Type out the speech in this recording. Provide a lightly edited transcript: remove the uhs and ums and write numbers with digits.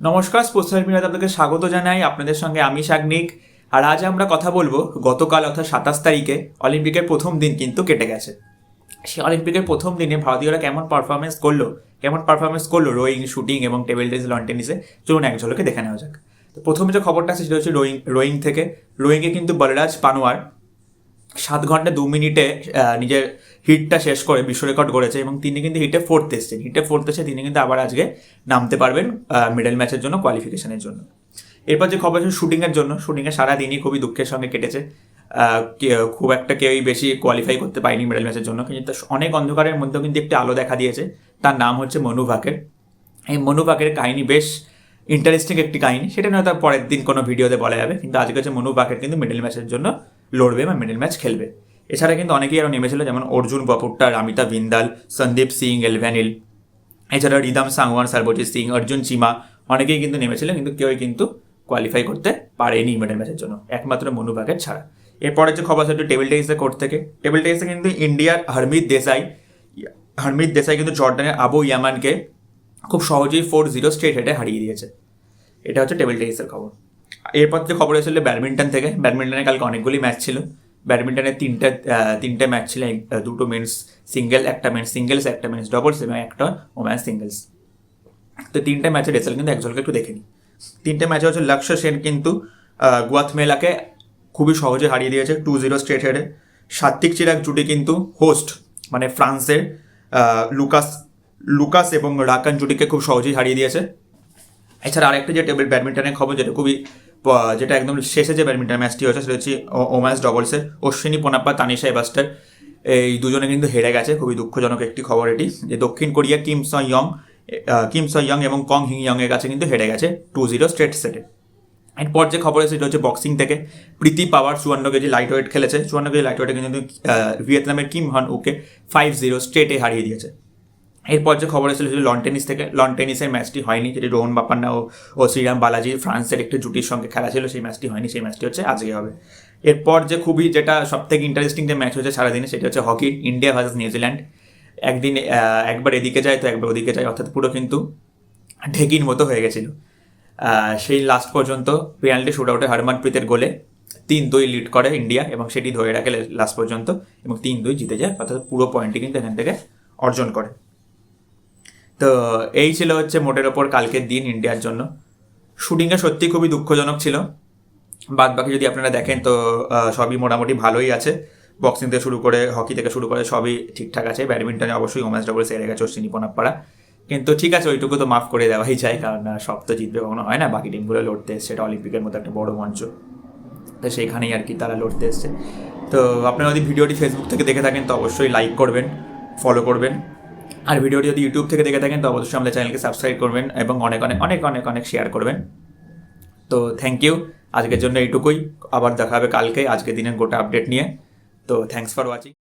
নমস্কার, স্পোর্টস মিডিয়াতে আপনাদের স্বাগত জানাই। আপনাদের সঙ্গে আমি সাগনিক। আর আজ আমরা কথা বলবো গতকাল অর্থাৎ 27 তারিখে অলিম্পিকের প্রথম দিন কিন্তু কেটে গেছে। সেই অলিম্পিকের প্রথম দিনে ভারতীয়রা কেমন পারফরমেন্স করলো রোয়িং, শুটিং এবং টেবিল টেনিস, লন টেনিসে, চলুন এক ঝলকে দেখে নেওয়া যাক। তো প্রথমে যে খবরটা আছে সেটা হচ্ছে রোয়িং থেকে। রোয়িংয়ে কিন্তু বলরাজ পানোয়ার 7 ঘন্টা 2 মিনিটে নিজের হিটটা শেষ করে বিশ্ব রেকর্ড করেছে এবং তিনি কিন্তু হিটে ফোর্থ এসে তিনি কিন্তু আবার আজকে নামতে পারবেন মিডল ম্যাচের জন্য, কোয়ালিফিকেশনের জন্য। এরপর যে খবর আছে শুটিংয়ে সারাদিনই খুবই দুঃখের সঙ্গে কেটেছে। খুব একটা কেউই বেশি কোয়ালিফাই করতে পারেনি মিডল ম্যাচের জন্য, কিন্তু অনেক অন্ধকারের মধ্যেও কিন্তু একটি আলো দেখা দিয়েছে। তার নাম হচ্ছে মনু ভাকের। এই মনু ভাকের কাহিনী বেশ ইন্টারেস্টিং একটি কাহিনী, সেটা নয় তার পরের দিন কোনো ভিডিওতে বলা যাবে। কিন্তু আজকে হচ্ছে মনু ভাকের কিন্তু মিডল ম্যাচের জন্য লড়বে বা মিডল ম্যাচ খেলবে। এছাড়া কিন্তু অনেকেই আরও নেমেছিল, যেমন অর্জুন বপুট্টা, রামিতা বিন্দাল, সন্দীপ সিং এলভ্যানিল, এছাড়া রিদম সাংওয়ান, সরবজিৎ সিং, অর্জুন চিমা, অনেকেই কিন্তু নেমেছিল, কিন্তু কেউই কিন্তু কোয়ালিফাই করতে পারেনি মিডল ম্যাচের জন্য, একমাত্র মনু ভাকের ছাড়া। এরপরে যে খবর আছে টেবিল টেনিসের কোর্ট থেকে। টেবিল টেনিসে কিন্তু ইন্ডিয়ার হরমিত দেসাই কিন্তু জর্ডানের আবু ইয়ামানকে খুব সহজেই 4-0 স্ট্রেট হেডে হারিয়ে দিয়েছে। এটা হচ্ছে টেবিল টেনিসের খবর। এরপর যে খবর এসেছিল ব্যাডমিন্টন থেকে। ব্যাডমিন্টনে কালকে অনেকগুলি ম্যাচ ছিল। ব্যাডমিন্টনে তিনটে ম্যাচ ছিল, দুটো মেন্স সিঙ্গেল, একটা মেন্স সিঙ্গেলস, একটা মেন্স ডবলস এবং একটা ওম্যান্স সিঙ্গেলস। তো তিনটে ম্যাচের রেজাল্ট কিন্তু একজনকে একটু দেখে নিই। তিনটে ম্যাচে হচ্ছে লক্ষ্য সেন কিন্তু গুয়াতমেলাকে খুবই সহজে হারিয়ে দিয়েছে 2-0 স্ট্রেট হেডে। সাত্বিক চিরাগ জুটি কিন্তু হোস্ট মানে ফ্রান্সের লুকাস এবং রাকান জুটিকে খুব সহজেই হারিয়ে দিয়েছে। এছাড়া আরেকটা যে টেবিল ব্যাডমিন্টনের খবর, যেটা একদম শেষে যে ব্যাডমিন্টন ম্যাচটি হয়েছে সেটা হচ্ছে ওম্যান্স ডবলসের। অশ্বিনী পোনাপ্পা, তানিশা এবাস্টার এই দুজনে কিন্তু হেরে গেছে। খুবই দুঃখজনক একটি খবর এটি, যে দক্ষিণ কোরিয়া কিম স ইয়ং এবং কং হিং ইয়ংয়ের কাছে কিন্তু হেরে গেছে 2-0 স্ট্রেট সেটে। এরপর যে খবর আছে সেটা হচ্ছে বক্সিং থেকে। প্রীতি পাওয়ার 54 কেজি লাইট ওয়েট খেলেছে। 54 কেজি লাইট ওয়েটে কিন্তু ভিয়েতনামের কিম হন উকে 5-0 স্ট্রেটে হারিয়ে দিয়েছে। এরপর যে খবর এসেছিল লন টেনিস থেকে। লন টেনিসের ম্যাচটি হয়নি, যেটি রোহন বাপান্না ও শ্রীরাম বালাজি ফ্রান্সের একটি জুটির সঙ্গে খেলা ছিল, সেই ম্যাচটি হয়নি। সেই ম্যাচটি হচ্ছে আজকে হবে। এরপর যে যেটা সব থেকে ইন্টারেস্টিং যে ম্যাচ হচ্ছে সারাদিনে, সেটা হচ্ছে হকি, ইন্ডিয়া ভার্সেস নিউজিল্যান্ড। একদিন একবার এদিকে যায় তো একবার ওদিকে যায়, অর্থাৎ পুরো কিন্তু ঢেকির মতো হয়ে গেছিল। সেই লাস্ট পর্যন্ত পেনাল্টি শুট আউটে হরমনপ্রীতের গোলে 3-2 লিড করে ইন্ডিয়া এবং সেটি ধরে রাখে লাস্ট পর্যন্ত এবং 3-2 জিতে যায়, অর্থাৎ পুরো পয়েন্টটি কিন্তু এখান থেকে অর্জন করে। তো এই ছিল হচ্ছে মোটের ওপর কালকের দিন ইন্ডিয়ার জন্য। শুটিংয়ে সত্যি খুবই দুঃখজনক ছিল। বাদ বাকি যদি আপনারা দেখেন তো সবই মোটামুটি ভালোই আছে। বক্সিং থেকে শুরু করে হকি থেকে শুরু করে সবই ঠিকঠাক আছে। ব্যাডমিন্টনে অবশ্যই ওম্যান্স ডবলস হেরে গেছে অশ্বিনী পোনাপ্পারা, কিন্তু ঠিক আছে, ওইটুকু তো মাফ করে দেওয়াই যায়, কারণ সব তো জিতবে কখনো হয় না। বাকি টিমগুলো লড়তে এসছে, সেটা অলিম্পিকের মতো একটা বড় মঞ্চ, তো সেইখানেই আর কি তারা লড়তে এসছে। তো আপনারা যদি ভিডিওটি ফেসবুক থেকে দেখে থাকেন তো অবশ্যই লাইক করবেন, ফলো করবেন। আর ভিডিওটি যদি ইউটিউব থেকে দেখে থাকেন তো অবশ্যই আমাদের চ্যানেলকে সাবস্ক্রাইব করবেন এবং অনেক অনেক অনেক অনেক অনেক শেয়ার করবেন। তো থ্যাংক ইউ, আজকের জন্য এইটুকুই। আবার দেখা হবে কালকে আজকের দিনের গোটা আপডেট নিয়ে। তো থ্যাংকস ফর ওয়াচিং।